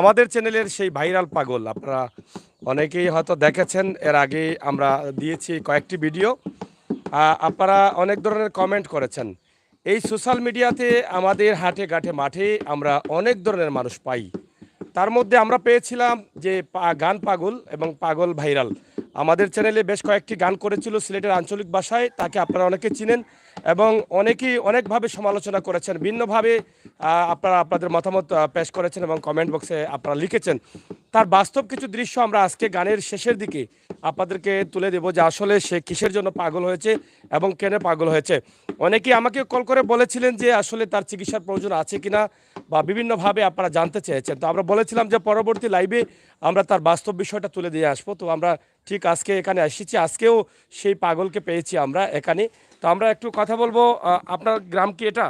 আমাদের চ্যানেলের সেই ভাইরাল পাগল আপনারা অনেকেই হয়তো দেখেছেন, এর আগে আমরা দিয়েছি কয়েকটি ভিডিও। আপনারা অনেক ধরনের কমেন্ট করেছেন। এই সোশ্যাল মিডিয়াতে আমাদের হাটে ঘাটে মাঠে আমরা অনেক ধরনের মানুষ পাই। তার মধ্যে আমরা পেয়েছিলাম যে গান পাগল এবং পাগল ভাইরাল আমাদের চ্যানেলে বেশ কয়েকটি গান করেছিল সিলেটের আঞ্চলিক ভাষায়, তাকে আপনারা অনেকে চিনেন এবং অনেকেই অনেকভাবে সমালোচনা করেছেন, ভিন্নভাবে আপনারা আপনাদের মতামত পেশ করেছেন এবং কমেন্ট বক্সে আপনারা লিখেছেন। তার বাস্তব কিছু দৃশ্য আমরা আজকে গানের শেষের দিকে আপনাদেরকে তুলে দেব যে আসলে সে কিসের জন্য পাগল হয়েছে এবং কেন পাগল হয়েছে। অনেকেই আমাকে কল করে বলেছিলেন যে আসলে তার চিকিৎসার প্রয়োজন আছে কিনা বা বিভিন্নভাবে আপনারা জানতে চেয়েছেন। তো আমরা বলেছিলাম যে পরবর্তী লাইভে আমরা তার বাস্তব বিষয়টা তুলে দিয়ে আসবো। তো আমরা ঠিক আজকে এখানে এসেছি, আজকেও সেই পাগলকে পেয়েছি আমরা এখানে। তো আমরা একটু কথা বলবো। আপনার গ্রাম কি এটা?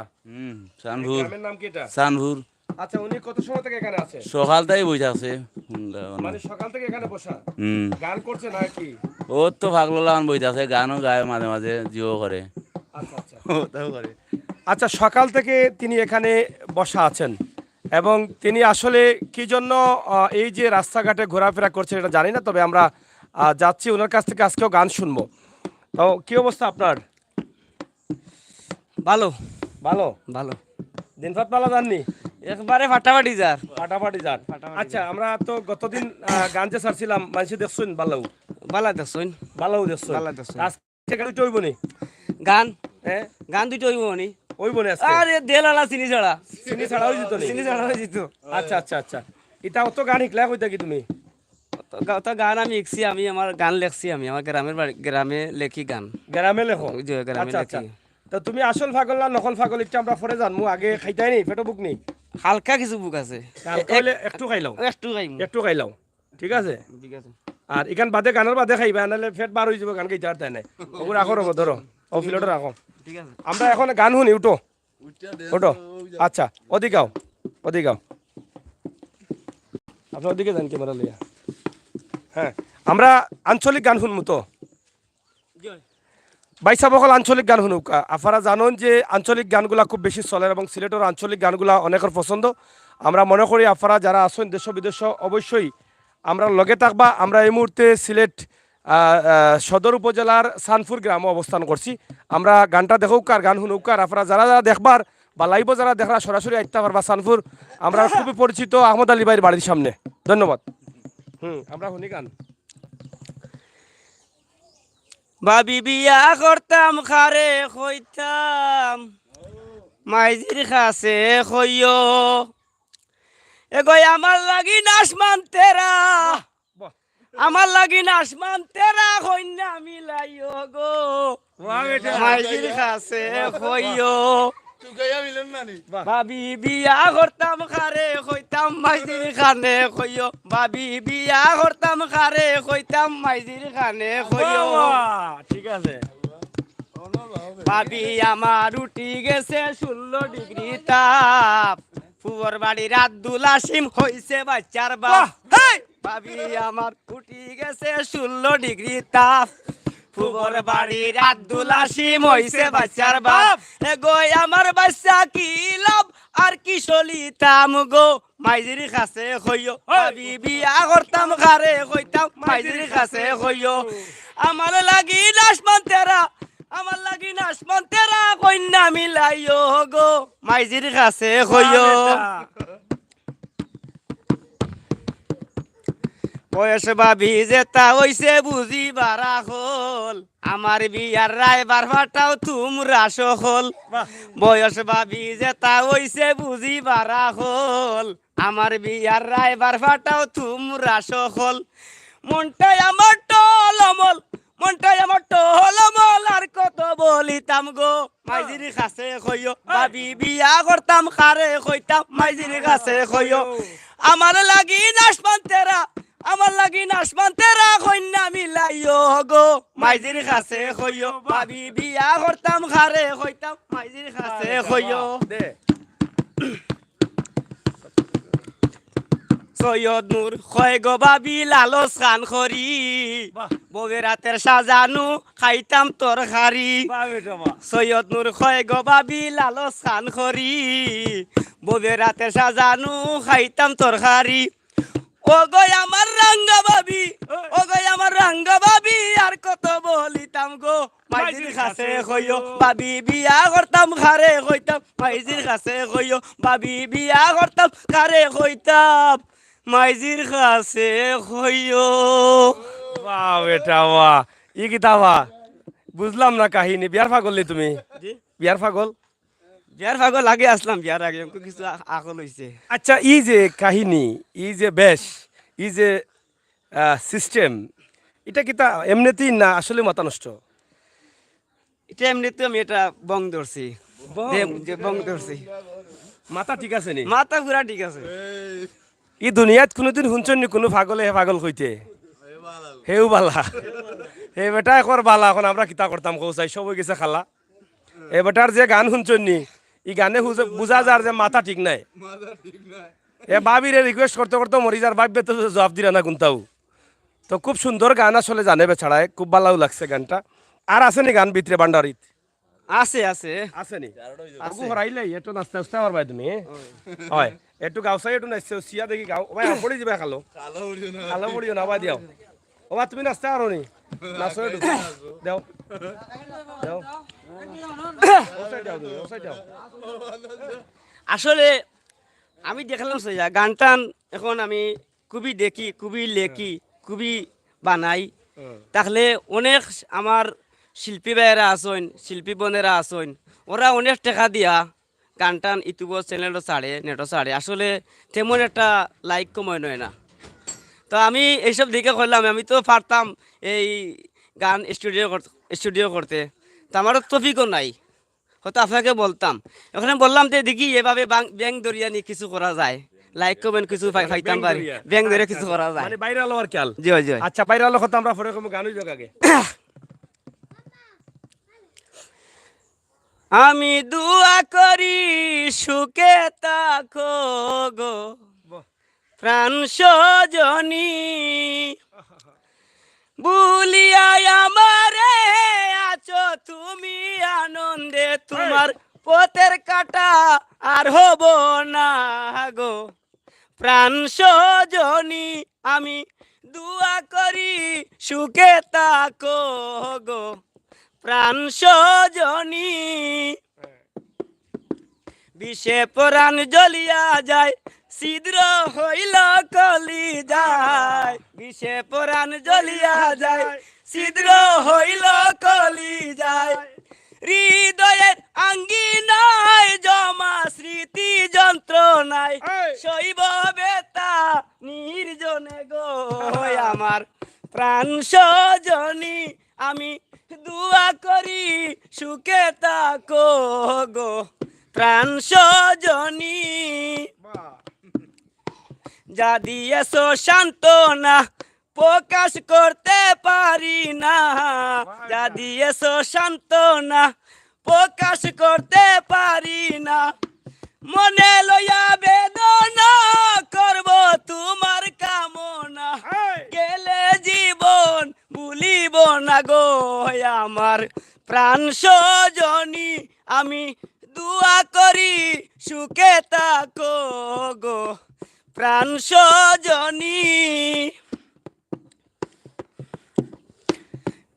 সানভুর। গ্রামের নাম কি এটা? সানভুর। আচ্ছা, উনি কত সময় থেকে এখানে আছে? সকাল থেকে বসে আছে। মানে সকাল থেকে এখানে বসা গান করছে নাকি? ও তো পাগল লাগান বইতে আছে, গানও গায় মাঝে মাঝে, জিও করে। আচ্ছা আচ্ছা ওটাও করে। আচ্ছা, সকাল থেকে তিনি এখানে বসা আছেন এবং তিনি আসলে কি জন্য এই যে রাস্তাঘাটে ঘোরাফেরা করছেন এটা জানি না, তবে আমরা যাচ্ছি ওনার কাছ থেকে, আজকেও গান শুনবো। তো কি অবস্থা আপনার? ভালো ভালো ভালো দিনরাত পালা যাননি? একবারে ফাটাফাটি যার ফাটাফাটি যান। আচ্ছা, আমরা তো গতদিন গান যে ছাড়ছিলাম মানুষ দেখছুন ভালো বালা দেখছুন ভালো দেখছুন। ভালো দেখছুন। আজকে গান দুটো হইব নি? গান হ্যাঁ গান দুটো হইব নি? হইব নি আজকে? আরে দেলালা চিনি ছাড়া চিনি ছাড়া হয়ে যেত নি? চিনি ছাড়া হয়ে যেত। আচ্ছা আচ্ছা আচ্ছা, এটা অত গান শিখলা কইতা কি তুমি? তো গান আমি লিখছি, আমি আমার গান লেখছি, আমি আমার গ্রামে লেখি গান। গ্রামে লেখো? ওই যে গ্রামে আচ্ছা আচ্ছা। লেখি। তো তুমি আসল পাগল না নকল পাগল এটা আমরা পরে জানবো, আগে খাইতাই নি পেটো বুক নি? হালকা কিছু বুক আছে, একটু খাই লাও, একটু খাইম। একটু খাই লাও, ঠিক আছে? ঠিক আছে। আর এখান বাদে গানের বাদে খাইবা, নাহলে ফেট বার হয়ে যাবো গান খাইতে আর তাই নাই। ওগুলো রাখো, রবো ধরো ও ফিলটা রাখো। ঠিক আছে। আমরা এখন গান শুনি, উঠো ওঠো। আচ্ছা, ওদিকে ওদিকে আপনার ওদিকে যান ক্যামেরা লইয়া। হ্যাঁ, আমরা আঞ্চলিক গান শুনবো তো বাইসা বকল আঞ্চলিক গান শুনুক। আপনারা জানেন যে আঞ্চলিক গানগুলা খুব বেশি চলে এবং সিলেটের আঞ্চলিক গানগুলা অনেকের পছন্দ। আমরা মনে করি আপনারা যারা আছেন দেশ বিদেশ অবশ্যই আমরা লগে থাকবা। আমরা এই মুহূর্তে সিলেট সদর উপজেলার সানপুর গ্রামে অবস্থান করছি। আমরা গানটা দেখুক আর গান শুনুক, আর আপনারা যারা যারা দেখবার বা লাইভও যারা দেখরা সরাসরি আইতে পারবা সানপুর। আমরা খুবই পরিচিত আহমদ আলী ভাইয়ের বাড়ির সামনে। ধন্যবাদ। আমরা শুনি গান। ভাবি বিয়া করতাম খারে কইতাম মাইজির কাছে কইও এগোয় আমার লাগি নাসমান তেরা, আমার লাগি নাসমান তেরা কইনা মিলাইও গো মাইজির কাছে কইও। ভাবি বিয়া করতাম খারে কইতাম মাইজির খানে কইও, ভাবি বিয়া করতাম খারে কইতাম মাইজির খানে কইও। ঠিক আছে। ভাবি আমার উঠি গেছে 16 ডিগ্রি তাপ, ফুয়ার বাড়ির আব্দুল আসিম হইছে বাচ্চার বাপ। ভাবি আমার উঠি গেছে 16 ডিগ্রি তাপ, ফুয়ার বাড়ির আব্দুল আসিম হইছে বাচ্চার বাপ। এগোয় আমার বাচ্চা কি লাভ আর কি সলিতাম গো মাইজির কাছে কইও, ভাবি বিয়া করতাম খারে কইতাম মাইজির কাছে কইও। আমার লাগি নাসমান তেরা, আমার লাগি নাসমান তেরা কইনা মিলাইও গো মাইজির কাছে কইও। বয়স ভাবি যেতা হইছে বুঝি বারা হল, আমার বিয়ার রায়বার ফাটাও তোমরা সকল। বয়স ভাবি যেতা হইছে বুঝি বারা হল, আমার বিয়ার রায়বার ফাটাও তোমরা সকল। মনটাই আমার টলমল, মনটাই আমার টলমল আর কত বলিতাম গো মাইজির কাছে কইও, ভাবি বিয়া করতাম খারে কইতাম মাইজির কাছে কইও। আমার লাগি নাসমান তেরা, আমার লাগি নাসমান তেরা কইনা মিলাইও গো মাইজির কাছে কইও, ভাবি বিয়া করতাম খারে কইতাম মাইজির কাছে কইও। সৈয়দ নূর খয় গো ভাবি লালস খান খরি, বউয়ের রাতের সাজানু খাইতাম তরকারি। সৈয়দ নূর খয় গো ভাবি লালস খান খরি, বউয়ের রাতের সাজানু খাইতাম তরকারি। ও গো আমার রাঙ্গা ভাবি, ও গো আমার রাঙ্গা ভাবি, আর কত বলিতাম গো মাইজির কাছে কইও ভাবি বিয়া করতাম খারে কইতাম, মাইজির কাছে কইও ভাবি বিয়া করতাম খারে কইতাম, মাইজির কাছে কইও। বাহ বেটা বাহ, ই কিতা বাহ, বুঝলাম না কাহিনী। বিয়ার পাগল নি তুমি? বিয়ার পাগল? বিয়ার পাগল আগে আসলাম, বিয়ার আগে আমাকে কিছু আকল হইছে। আচ্ছা, ই যে কাহিনী, ই যে বেশ, ই যে সিস্টেম, এটা কিতা এমনিতেই না আসলে মাথা নষ্ট? এটা এমনিতে আমি এটা বং ধরছি, যে বং ধরছি, মাথা ঠিক আছে নি? মাথা পুরা ঠিক আছে। ই দুনিয়াত কোনোদিন শুনছেন নি কোনো পাগলে হে পাগল কইতে? হেউ বালা, হে বেটা একর বালা। এখন আমরা কিতা করতাম কৌসাই, সব হয়ে গেছে খালা। এ বেটার যে গান শুনছেন নি, ই গানে বুঝা যার যে মাথা ঠিক নাই। এ বাবিরে রিকোয়েস্ট করতে করতে মরি যার, ভাববে তো জবাব দিরা না কোনটাও। তো খুব সুন্দর গান আসলে জানে বেছাড়ায়, খুব ভালো লাগছে গানটা। আর আছে নি গান ভিতরে ভান্ডারিত? আছে আছে আছে নি? আগু হরাইলে একটু নাচতে নাচতে পারবাই তুমি? হয়, একটু গাও চাই, একটু নাচতে সিয়া দেখি গাও। ভাই পড়ি যাবে খালো, খালো পড়িও না ভাই দিও। ও ভাই তুমি নাচতে পারো নি? নাচো একটু দেও দেও। ওসাই দাও তুমি, ওসাই দাও। আসলে আমি দেখলাম সইয়া গান টান এখন আমি খুবই দেখি, খুবই লেখি, খুবই বানাই। তাহলে অনেক আমার শিল্পী ভাইয়েরা আসেন, শিল্পী বোনেরা আসেন, ওরা অনেক টাকা দিয়া গান টান ইউটিউব চ্যানেলও ছাড়ে, নেটও ছাড়ে। আসলে তেমন একটা লাইক কময় নয় না। তো আমি এইসব দিকে করলাম, আমি তো পারতাম এই গান স্টুডিও করতে, তো আমারও টপিকও নাই, হয়তো আপনাকে বলতাম। ওখানে বললাম যে দেখি এভাবে ব্যাংক দরিয়া নিয়ে কিছু করা যায়, লাইক কমেন্ট কিছু পাইতাম পারি, ব্যাংক ধরে কিছু করা যায়। মানে বাইরে আলো আর খেয়াল। জি জি। আচ্ছা, বাইরে আলো কথা আমরা পরে গান হইল আগে। আমি দুয়া করি সুখে থাকো গো প্রাণ সজনী, বুলিয়াই আমারে আছো তুমি আনন্দে, তোমার পথের কাটা আর হব না গো প্রাণ সজনী। আমি দুয়া করি সুখে থাকো গো প্রাণ সজনী, বিষে প্রাণ জ্বলিয়া যায়, ছিদ্র হইল কলি যায়, বিষে প্রাণ জ্বলিয়া যায়, ছিদ্র হইল কলি যায়, হৃদয়ের আঙ্গিনায় জমা স্মৃতি যন্ত্রণায়, শৈব বেতা নির্জনে গো আমার প্রাণ সজনী। আমি দুয়া করি সুখে থাকো গো প্রাণ সজনী, যা দিয়েছো সান্ত্বনা প্রকাশ করতে পারি না, যা দিয়েছো সান্ত্বনা প্রকাশ করতে পারি না, মনে লইয়া বেদনা করব তোমার কামনা, গেলে জীবন ভুলিব না গো আমার প্রাণ সজনী। আমি দুয়া করি সুখে থাকো গো প্রাণ সজনী,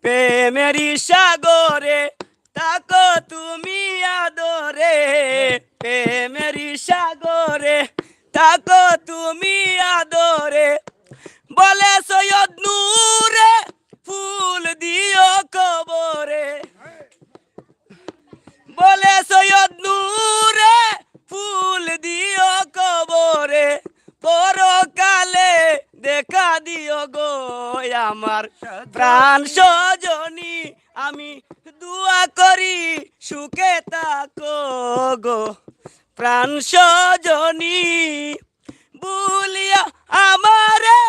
প্রেমেরি সাগরে তাকো তুমি আদরে, প্রেমেরি সাগরে তাকো তুমি আদরে, বলে সৈয়দ নূরে ফুল দিও কবরে, বলে সৈয়দ নূরে ফুল দিও কবরে, পরকালে দেখা দিও গো আমার প্রাণ সজনী। আমি দুয়া করি সুখে থাকো গো প্রাণ সজনী, বুলিয়া আমারে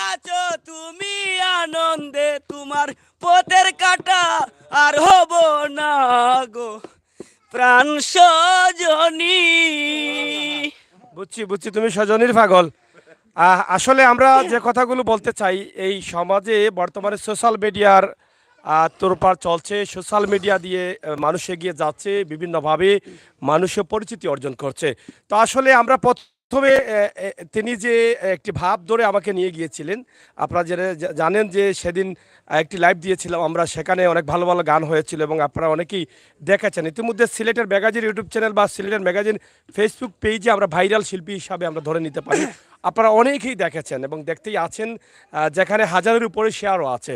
আছো তুমি আনন্দে, তোমার পথের কাটা আর হব না গো প্রাণ সজনী। বুঝছি বুঝছি, তুমি সজনীর পাগল। আসলে আমরা যে কথাগুলো বলতে চাই, এই সমাজে বর্তমানে সোশ্যাল মিডিয়ার তোরপার চলছে। সোশ্যাল মিডিয়া দিয়ে মানুষ এগিয়ে যাচ্ছে, বিভিন্নভাবে মানুষের পরিচিতি অর্জন করছে। তো আসলে আমরা প্রথমে তিনি যে একটি ভাব ধরে আমাকে নিয়ে গিয়েছিলেন, আপনারা জানেন যে সেদিন একটি লাইভ দিয়েছিলাম আমরা, সেখানে অনেক ভালো ভালো গান হয়েছিল এবং আপনারা অনেকেই দেখেছেন। ইতিমধ্যে সিলেটের ম্যাগাজিন ইউটিউব চ্যানেল বা সিলেটের ম্যাগাজিন ফেসবুক পেজে আমরা ভাইরাল শিল্পী হিসাবে আমরা ধরে নিতে পারি। আপনারা অনেকেই দেখেছেন এবং দেখতেই আছেন, যেখানে হাজারের উপরে শেয়ারও আছে।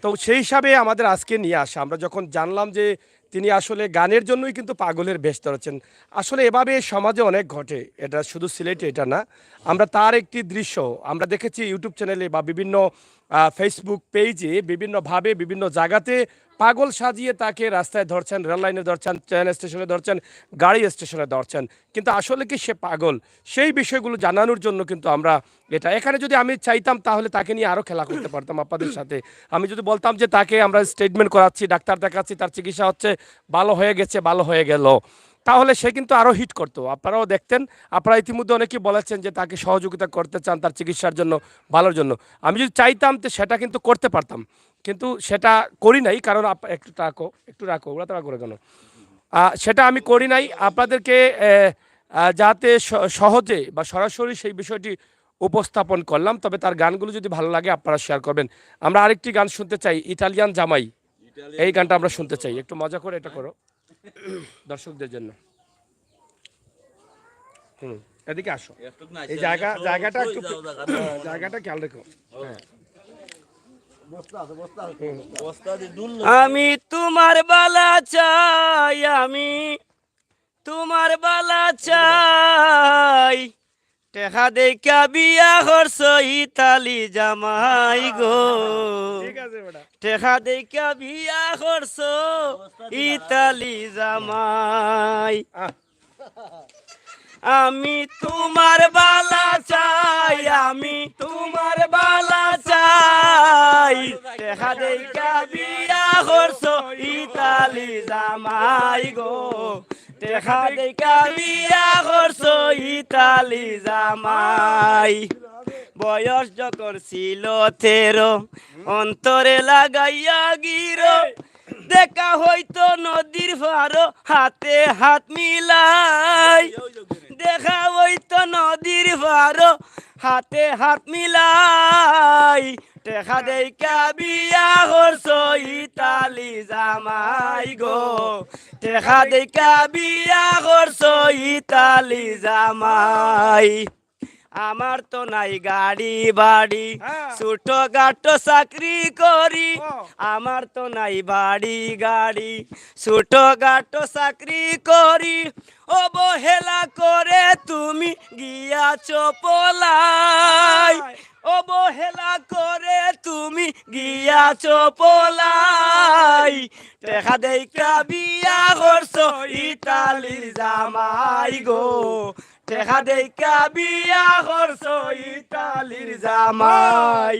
তো সেই হিসাবে আমাদের আজকে নিয়ে আসা, আমরা যখন জানলাম যে তিনি আসলে গানের জন্যই কিন্তু পাগলের বেশ ধরেছেন। আসলে এভাবে সমাজে অনেক ঘটে, এটা শুধু সিলেটে এটা না। আমরা তার একটি দৃশ্য আমরা দেখেছি ইউটিউব চ্যানেলে বা বিভিন্ন ফেসবুক পেজে, বিভিন্নভাবে বিভিন্ন জায়গাতে পাগল সাজিয়ে তাকে রাস্তায় ধরছেন, রেল লাইনে ধরছেন, ট্রেন স্টেশনে ধরছেন, গাড়ি স্টেশনে ধরছেন। কিন্তু আসলে কি সে পাগল, সেই বিষয়গুলো জানানোর জন্য কিন্তু আমরা এখানে যদি আমি চাইতাম তাহলে তাকে নিয়ে আরও খেলা করতে পারতাম আপনাদের সাথে। আমি যদি বলতাম যে তাকে আমরা স্টেটমেন্ট করাচ্ছি, ডাক্তার দেখাচ্ছি, তার চিকিৎসা হচ্ছে, ভালো হয়ে গেছে, ভালো হয়ে গেল, তাহলে সে কিন্তু আরও হিট করতো, আপনারাও দেখতেন। আপনারা ইতিমধ্যে অনেকেই বলেছেন যে তাকে সহযোগিতা করতে চান তার চিকিৎসার জন্য, ভালোর জন্য। আমি যদি চাইতাম তো সেটা কিন্তু করতে পারতাম, কিন্তু সেটা করি নাই। কারণ একটু রাখো ওরা তারা করে কেন, সেটা আমি করি নাই আপনাদেরকে যাতে সহজে বা সরাসরি সেই বিষয়টি উপস্থাপন করলাম। তবে তার গানগুলো যদি ভালো লাগে আপনারা শেয়ার করবেন। আমরা আরেকটি গান শুনতে চাই, ইটালিয়ান জামাই, এই গানটা আমরা শুনতে চাই। একটু মজা করে এটা করো দর্শকদের জন্য। এদিকে আসো, এই জায়গাটা খেয়াল রেখো। আমি তোমার বালা চাই, আমি তোমার বালা চাই, টেকা দেখা বিয়া করছ ইতালি জামাই গো, টেকা দেখা বিয়া করছ ইতালি জামাই। আমি তোমার বালা চাই, আমি তোমার বালা চাই, টেকা দেখা বিয়া করছ ইতালি জামাই গো, টেকা দেখা বিয়া করছ ইতালি জামাই। বয়স যখন ছিল 13, অন্তরে লাগাইয়া গিরো, দেখা হইতো নদীর পারো, হাতে হাত মিলাই, দেখা হইতো নদীর পারো, হাতে হাত মিলাই, টেকা দেখা বিয়া করছ ইতালি জামাই গো, টেকা দেখা বিয়া করছ ইতালি জামাই। আমার তো নাই গাড়ি বাড়ি, ছোট গাটো চাকরি করি, আমার তো নাই বাড়ি গাড়ি, ছোট গাটো চাকরি করি, অবহেলা করে তুমি গিয়াছ পলাই, অবহেলা করে তুমি গিয়াছ পলাই, টেকা দেখা বিয়া করছ ইতালি জামাই গো, টেকা দেখা বিয়া করছ ইতালির জামাই।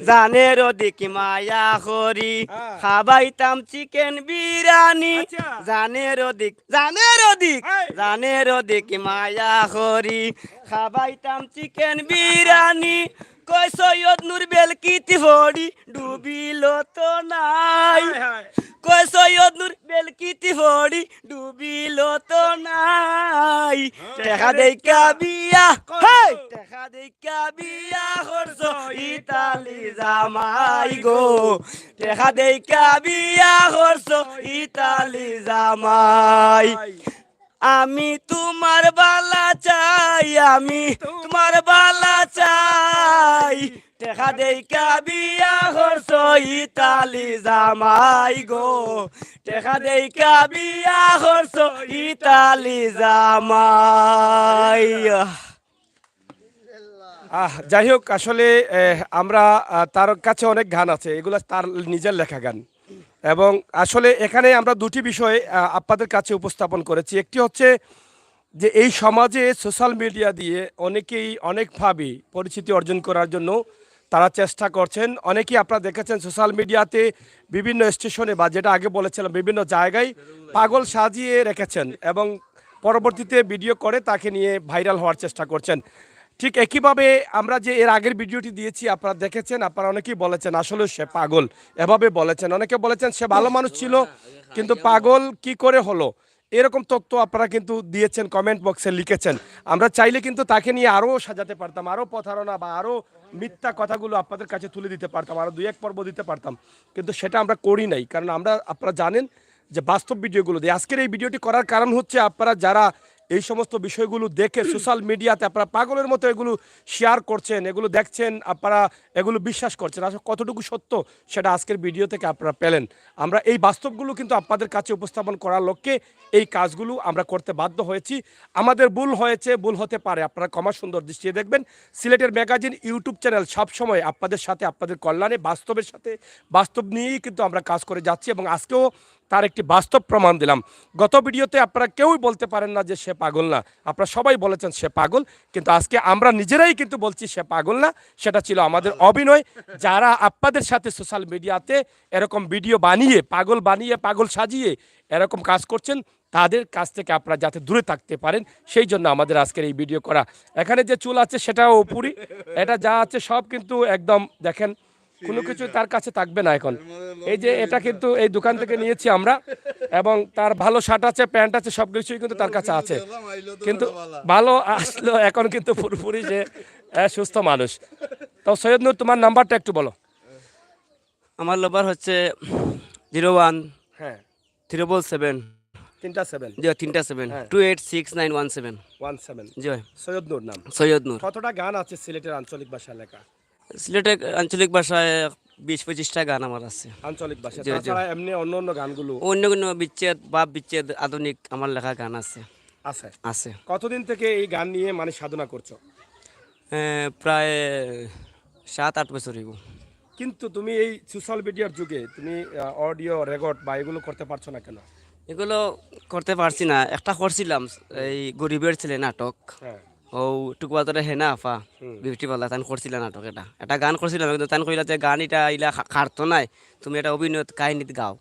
জানের অধিক মায়া করি, খাবাইতাম চিকেন বিরিয়ানি, জানের অধিক মায়া করি, খাবাইতাম চিকেন বিরিয়ানি, কই সৈয়দ নূর বেলকিতি ফড়ি ডুবিল তো নাই, কই সৈয়দ নূর বেলকিতি ফড়ি ডুবিল তো নাই, টেকা দেখা বিয়া, টেকা দেখা বিয়া করছ ইতালি জামাই গো, টেকা দেখা বিয়া করছ ইতালি জামাই। আমি তোমার বালা চাই, আমি তোমার বালা চাই, টেকা দেখা বিয়া করছ ইতালি জামাই গো, টেকা দেখা বিয়া করছ ইতালি জামাই। যাই হোক, আসলে আমরা তার কাছে অনেক গান আছে, এগুলো তার নিজের লেখা গান। এবং আসলে এখানে আমরা দুটি বিষয় আপনাদের কাছে উপস্থাপন করেছি। একটি হচ্ছে যে এই সমাজে সোশ্যাল মিডিয়া দিয়ে অনেকেই অনেকভাবে পরিচিতি অর্জন করার জন্য তারা চেষ্টা করছেন। অনেকেই আপনারা দেখেছেন সোশ্যাল মিডিয়াতে বিভিন্ন স্টেশনে বা যেটা আগে বলেছিলাম বিভিন্ন জায়গায় পাগল সাজিয়ে রেখেছেন এবং পরবর্তীতে ভিডিও করে তাকে নিয়ে ভাইরাল হওয়ার চেষ্টা করছেন। ঠিক একইভাবে আমরা যে এর আগের ভিডিওটি দিয়েছি আপনারা দেখেছেন, আপনারা অনেকেই বলেছেন আসলে সে পাগল, এভাবে বলেছেন। অনেকে বলেছেন সে ভালো মানুষ ছিল কিন্তু পাগল কি করে হলো। এরকম তথ্য আপনারা কিন্তু দিয়েছেন, কমেন্ট বক্সে লিখেছেন। আমরা চাইলে কিন্তু তাকে নিয়ে আরও সাজাতে পারতাম, আরও প্রতারণা বা আরও মিথ্যা কথাগুলো আপনাদের কাছে তুলে দিতে পারতাম, আরও 2-1 পর্ব দিতে পারতাম, কিন্তু সেটা আমরা করি নাই। কারণ আপনারা জানেন যে বাস্তব ভিডিওগুলো দিই। আজকের এই ভিডিওটি করার কারণ হচ্ছে আপনারা যারা এই সমস্ত বিষয়গুলো দেখে সোশ্যাল মিডিয়াতে আপনারা পাগলের মতো এগুলো শেয়ার করছেন, এগুলো দেখছেন, আপনারা এগুলো বিশ্বাস করছেন, আসলে কতটুকু সত্য সেটা আজকের ভিডিও থেকে আপনারা পেলেন। আমরা এই বাস্তবগুলো কিন্তু আপনাদের কাছে উপস্থাপন করার লক্ষ্যে এই কাজগুলো আমরা করতে বাধ্য হয়েছি। আমাদের ভুল হয়েছে, ভুল হতে পারে, আপনারা ক্ষমা সুন্দর দৃষ্টিতে দেখবেন। সিলেটের ম্যাগাজিন ইউটিউব চ্যানেল সবসময় আপনাদের সাথে, আপনাদের কল্যাণে, বাস্তবের সাথে, বাস্তব নিয়েই কিন্তু আমরা কাজ করে যাচ্ছি এবং আজকেও তার একটি বাস্তব প্রমাণ দিলাম। গত ভিডিওতে আপনারা কেউই বলতে পারেন না যে সে পাগল না, আপনারা সবাই বলেছেন সে পাগল, কিন্তু আজকে আমরা নিজেরাই কিন্তু বলছি সে পাগল না, সেটা ছিল আমাদের অভিনয়। যারা আপনাদের সাথে সোশ্যাল মিডিয়াতে এরকম ভিডিও বানিয়ে, পাগল সাজিয়ে এরকম কাজ করছেন, তাদের কাছ থেকে আপনারা যাতে দূরে থাকতে পারেন, সেই জন্য আমাদের আজকের এই ভিডিও করা। এখানে যে চুল আছে সেটাও উপরি, এটা যা আছে সব কিন্তু একদম দেখেন, কোনো কিছু তার কাছে থাকবে না এখন। এই যে এটা কিন্তু এই দোকান থেকে নিয়েছি আমরা, এবং তার ভালো শার্ট আছে, প্যান্ট আছে, সব কিছুই কিন্তু তার কাছে আছে, কিন্তু ভালো আসলো এখন কিন্তু পুরোপুরি যে সুস্থ মানুষ। তো সৈয়দ নূর, তোমার নাম্বারটা একটু বলো। আমার নাম্বার হচ্ছে 01 হ্যাঁ, 777 তিনটা 7 জি 3-7 হ্যাঁ। 286917 17 জি সৈয়দ নূর নাম। সৈয়দ নূর। কতটা গান আছে সিলেটের আঞ্চলিক ভাষায় লেখা? সিলেটের আঞ্চলিক ভাষায় 20-25টা গান আমার আছে। আঞ্চলিক ভাষায়, জি, জি। তাছাড়া এমনি অন্য গানগুলো অন্য কোনো বিচ্ছেদ, বাপ বিচ্ছেদ, আধুনিক আমার লেখা গান আছে। আছে? আছে কতদিন থেকে এই গান নিয়ে মানে সাধনা করছো? প্রায় 7-8 বছর হইব। কিন্তু তুমি এই সোশ্যাল মিডিয়ার যুগে তুমি অডিও রেকর্ড বা এগুলো করতে পারছো না কেন? এগুলো করতে পারছি না। একটা করছিলাম, এই গরিবের ছেলে নাটক, হ্যাঁ, ও টুকুয়াতরে হেনা আফা বিউটি পাল্লা তান করছিলাম নাটক। এটা গান করছিলাম, কিন্তু তান কইলা যে গান এটা ইলা খাটতো নাই, তুমি এটা অভিনয় কাহিনীত গাও।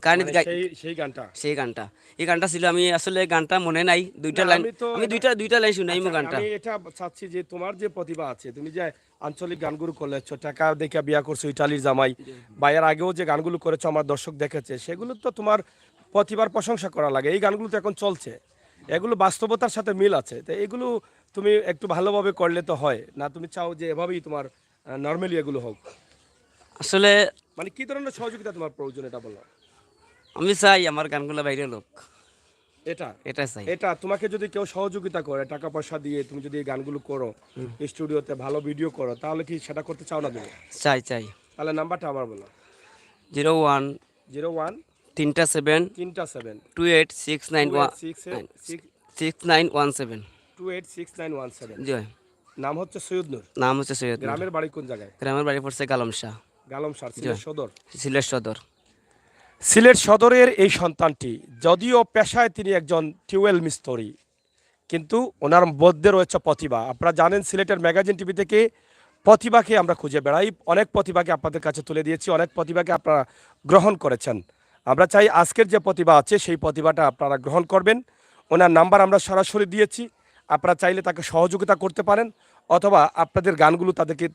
কাহিনীত মানে গাই সেই গানটা। সেই গানটা, এই গানটা ছিল, আমি আসলে গানটা মনে নাই, দুইটা না, লাইন, আমি তো আমি দুইটা লাইন শুনাইমু আচ্ছা, গানটা। আমি এটা চাচ্ছি যে তোমার যে প্রতিভা আছে, তুমি যে আঞ্চলিক গানগুলো করলেছো, টাকা দেখে বিয়া করছো ইটালির জামাই, বা এর আগেও যে গানগুলো করেছো আমার দর্শক দেখেছে, সেগুলো তো তোমার প্রতিভার প্রশংসা করা লাগে। এই গানগুলো তো এখন চলছে, এগুলো বাস্তবতার সাথে মিল আছে, তো এগুলো তুমি একটু ভালোভাবে করলে তো হয় না? তুমি চাও যে এভাবেই তোমার নর্মালি এগুলো হোক? আসলে মানে কি ধরনের সহযোগিতা তোমার প্রয়োজন এটা বলো। আমি চাই আমার গানগুলো বাইরে লোক, এটা চাই। এটা তোমাকে যদি কেউ সহযোগিতা করে টাকা পয়সা দিয়ে, তুমি যদি এই গানগুলো করো, স্টুডিওতে ভালো ভিডিও করো, তাহলে কি সেটা করতে চাও না তুমি? চাই। তাহলে নাম্বারটা আবার বলো। 01 01 3-7 3-7 286917 286917। জি। নাম হচ্ছে সৈয়দ নূর। নাম হচ্ছে সৈয়দ নূর। গ্রামের বাড়ি কোন জায়গায়? গ্রামের বাড়ি পড়ছে গালমশা, গালমসার, সিলেট সদর। সিলেট সদর। সিলেট সদরের এই সন্তানটি, যদিও পেশায় তিনি একজন টিউবওয়েল মিস্ত্রি, কিন্তু ওনার মধ্যে রয়েছে প্রতিভা। আপনারা জানেন সিলেটের ম্যাগাজিন টিভি থেকে প্রতিভাকে আমরা খুঁজে বেড়াই, অনেক প্রতিভাকে আপনাদের কাছে তুলে দিয়েছি, অনেক প্রতিভাকে আপনারা গ্রহণ করেছেন। আমরা চাই আজকের যে প্রতিভা আছে সেই প্রতিভাটা আপনারা গ্রহণ করবেন। ওনার নাম্বার আমরা সরাসরি দিয়েছি, আপনারা চাইলে তাকে সহযোগিতা করতে পারেন, অথবা আপনাদের গানগুলো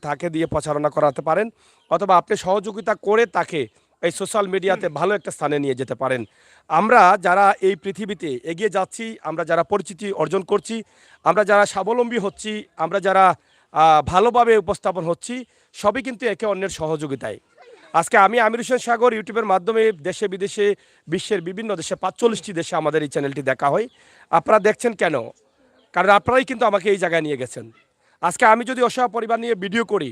তাকে দিয়ে প্রচারণা করাতে পারেন, অথবা আপনি সহযোগিতা করে তাকে এই সোশ্যাল মিডিয়াতে ভালো একটা স্থানে নিয়ে যেতে পারেন। আমরা যারা এই পৃথিবীতে এগিয়ে যাচ্ছি, আমরা যারা পরিচিতি অর্জন করছি, আমরা যারা স্বাবলম্বী হচ্ছি, আমরা যারা ভালোভাবে উপস্থাপন হচ্ছি, সবই কিন্তু একে অন্যের সহযোগিতায়। আজকে আমি আমির হোসেন সাগর ইউটিউবের মাধ্যমে দেশে বিদেশে, বিশ্বের বিভিন্ন দেশে 45টি দেশে আমাদের এই চ্যানেলটি দেখা হয়। আপনারা দেখছেন কেন? কারণ আপনারাই কিন্তু আমাকে এই জায়গায় নিয়ে গেছেন। আজকে আমি যদি অসহায় পরিবার নিয়ে ভিডিও করি,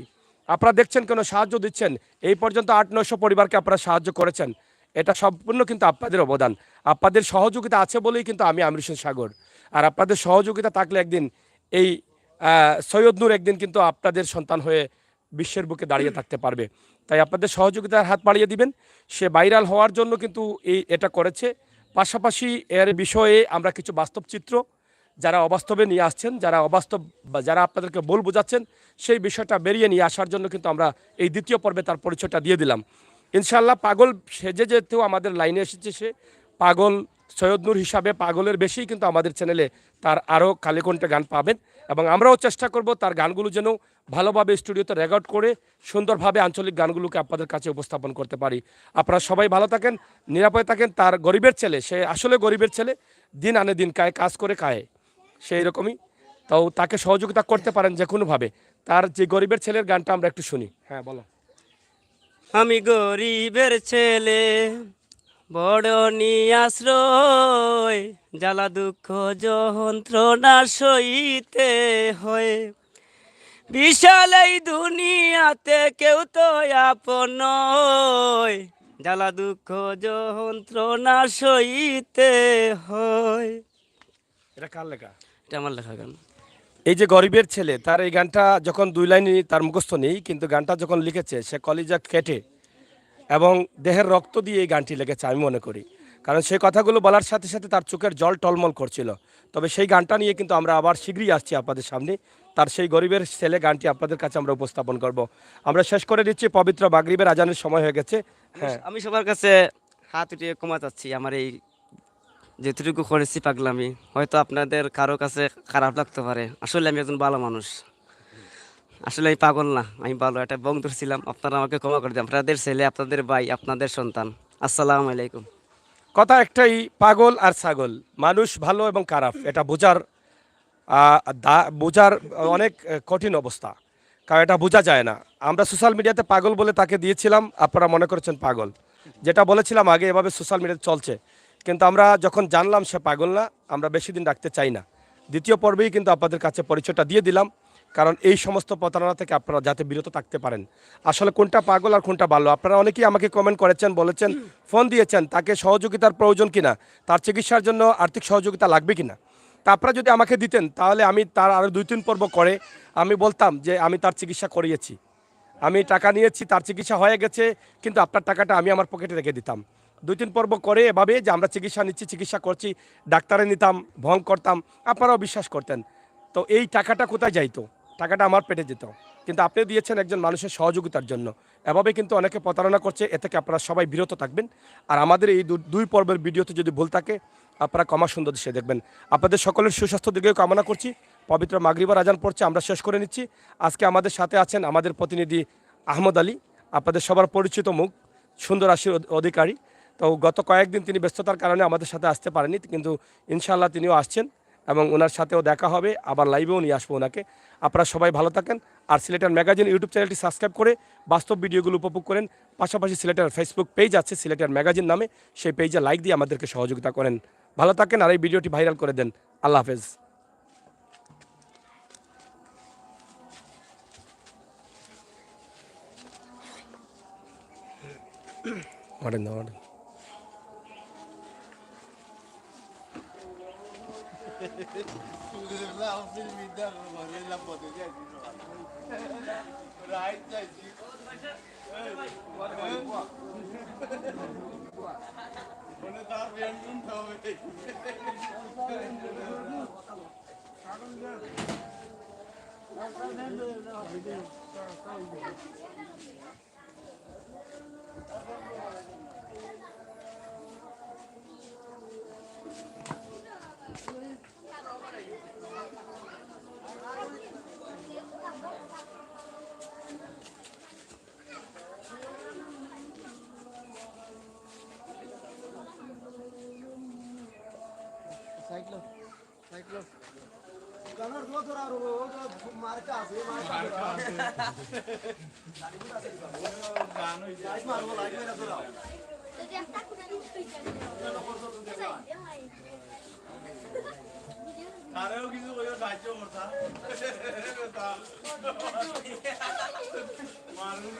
আপনারা দেখছেন কেন, সাহায্য দিচ্ছেন, এই পর্যন্ত 800-900 পরিবারকে আপনারা সাহায্য করেছেন, এটা সম্পূর্ণ কিন্তু আপনাদের অবদান। আপনাদের সহযোগিতা আছে বলেই কিন্তু আমি আমির হোসেন সাগর। আর আপনাদের সহযোগিতা থাকলে একদিন এই সৈয়দ নূর একদিন কিন্তু আপনাদের সন্তান হয়ে বিশ্বের বুকে দাঁড়িয়ে থাকতে পারবে। তাই আপনাদের সহযোগিতার হাত বাড়িয়ে দিবেন। সে ভাইরাল হওয়ার জন্য কিন্তু এটা করেছে। পাশাপাশি এর বিষয়ে আমরা কিছু বাস্তব চিত্র যারা অবাস্তবে নিয়ে আসছেন, যারা আপনাদেরকে ভুল বোঝাচ্ছেন, সেই বিষয়টা বেরিয়ে নিয়ে আসার জন্য কিন্তু আমরা এই দ্বিতীয় পর্বে তার পরিচয়টা দিয়ে দিলাম। ইনশাআল্লাহ পাগল সেজে যেতেও আমাদের লাইনে এসেছে, সে পাগল সৈয়দ নূর হিসাবে পাগলের বেশি কিন্তু আমাদের চ্যানেলে তার আরও কালেকণ্ঠে গান পাবেন, এবং আমরাও চেষ্টা করব তার গানগুলো যেন ভালোভাবে স্টুডিওতে রেকর্ড করে সুন্দরভাবে আঞ্চলিক গানগুলোকে আপনাদের কাছে উপস্থাপন করতে পারি। আপনারা সবাই ভালো থাকেন, নিরাপদে থাকেন। তার গরিবের ছেলে, সে আসলে গরিবের ছেলে, দিন আনে দিন খায়, কাজ করে খায়, সেই রকমই। তো তাকে সহযোগিতা করতে পারেন যে কোনোভাবে। তার যে গরিবের ছেলের গানটা আমরা একটু শুনি। হ্যাঁ বলো। আমি গরিবের ছেলে বড় নিয়াশ্রয়, জ্বালা দুঃখ যন্ত্রণা সইতে হয়, বিশাল এই দুনিয়াতে কেউ তো আপন নয়, জ্বালা দুঃখ যন্ত্রণা সইতে হয়। এটা কার লেখা? এটা আমার লেখা গান। এই যে গরিবের ছেলে, তার এই গানটা যখন 2 লাইনই তার মুখস্থ নেই, কিন্তু গানটা যখন লিখেছে সে কলিজা কেটে এবং দেহের রক্ত দিয়ে এই গানটি লিখেছে আমি মনে করি। কারণ সেই কথাগুলো বলার সাথে সাথে তার চোখের জল টলমল করছিল। তবে সেই গানটা নিয়ে কিন্তু আমরা আবার শীঘ্রই আসছি আপনাদের সামনে। তার সেই গরিবের ছেলে গানটি আপনাদের কাছে আমরা উপস্থাপন করব। আমরা শেষ করে দিচ্ছি, পবিত্র মাগরিবের আজানের সময় হয়ে গেছে। হ্যাঁ, আমি সবার কাছে হাত উঠিয়ে ক্ষমা চাচ্ছি, আমার এই যেটুকু করেছি পাগলামি হয়তো আপনাদের কারো কাছে খারাপ লাগতে পারে। আসলে আমি একজন ভালো মানুষ, আসলে আমি পাগল না, আমি ভালো একটা বন্ধু ছিলাম। আপনারা আমাকে ক্ষমা করে দিন, আপনাদের ছেলে, আপনাদের ভাই, আপনাদের সন্তান। আসসালামু আলাইকুম। কথা একটাই, পাগল আর ছাগল, মানুষ ভালো এবং খারাপ এটা বোঝার অনেক কঠিন অবস্থা, কারণ এটা বোঝা যায় না। আমরা সোশ্যাল মিডিয়াতে পাগল বলে তাকে দিয়েছিলাম, আপনারা মনে করেছেন পাগল। যেটা বলেছিলাম আগে, এভাবে সোশ্যাল মিডিয়াতে চলছে। কিন্তু আমরা যখন জানলাম সে পাগল না, আমরা বেশি দিন রাখতে চাই না। দ্বিতীয় পর্বেই কিন্তু আপনাদের কাছে পরিচয়টা দিয়ে দিলাম, কারণ এই সমস্ত প্রতারণা থেকে আপনারা যাতে বিরত থাকতে পারেন। আসলে কোনটা পাগল আর কোনটা ভালো, আপনারা অনেকেই আমাকে কমেন্ট করেছেন, বলেছেন, ফোন দিয়েছেন, তাকে সহযোগিতার প্রয়োজন কিনা, তার চিকিৎসার জন্য আর্থিক সহযোগিতা লাগবে কিনা। তা আপনারা যদি আমাকে দিতেন তাহলে আমি তার আরও 2-3 পর্ব করে আমি বলতাম যে আমি তার চিকিৎসা করিয়েছি, আমি টাকা নিয়েছি, তার চিকিৎসা হয়ে গেছে, কিন্তু আপনার টাকাটা আমি আমার পকেটে রেখে দিতাম। 2-3 পর্ব করে এভাবে যে আমরা চিকিৎসা নিচ্ছি, চিকিৎসা করছি, ডাক্তারে নিতাম, ভং করতাম, আপনারাও বিশ্বাস করতেন। তো এই টাকাটা কোথায় যাইতো? টাকাটা আমার পেটে যেত। কিন্তু আপনি দিয়েছেন একজন মানুষের সহযোগিতার জন্য। এভাবে কিন্তু অনেকে প্রতারণা করছে, এ থেকে আপনারা সবাই বিরত থাকবেন। আর আমাদের এই 2 পর্বের ভিডিওতে যদি ভুল থাকে আপনারা ক্ষমা সুন্দর দৃষ্টিতে দেখবেন। আপনাদের সকলের সুস্বাস্থ্য দিকে কামনা করছি। পবিত্র মাগরিবের আজান পড়ছে, আমরা শেষ করে নিচ্ছি। আজকে আমাদের সাথে আছেন আমাদের প্রতিনিধি আহমদ আলী, আপনাদের সবার পরিচিত মুখ, সুন্দর আশির অধিকারী। তো গত কয়েকদিন তিনি ব্যস্ততার কারণে আমাদের সাথে আসতে পারেনি, কিন্তু ইনশাআল্লাহ তিনিও আসছেন এবং ওনার সাথেও দেখা হবে, আবার লাইভেও নিয়ে আসবো ওনাকে। আপনারা সবাই ভালো থাকেন। আর সিলেটের ম্যাগাজিন ইউটিউব চ্যানেলটি সাবস্ক্রাইব করে বাস্তব ভিডিওগুলো উপভোগ করেন। পাশাপাশি সিলেটের ফেসবুক পেজ আছে সিলেটের ম্যাগাজিন নামে, সেই পেজে লাইক দিয়ে আমাদেরকে সহযোগিতা করেন। ভালো থাকেন আর এই ভিডিওটি ভাইরাল করে দেন। আল্লাহ হাফেজ। মডেন মডেন আরেও কিছু সাহায্য করতা মানুষ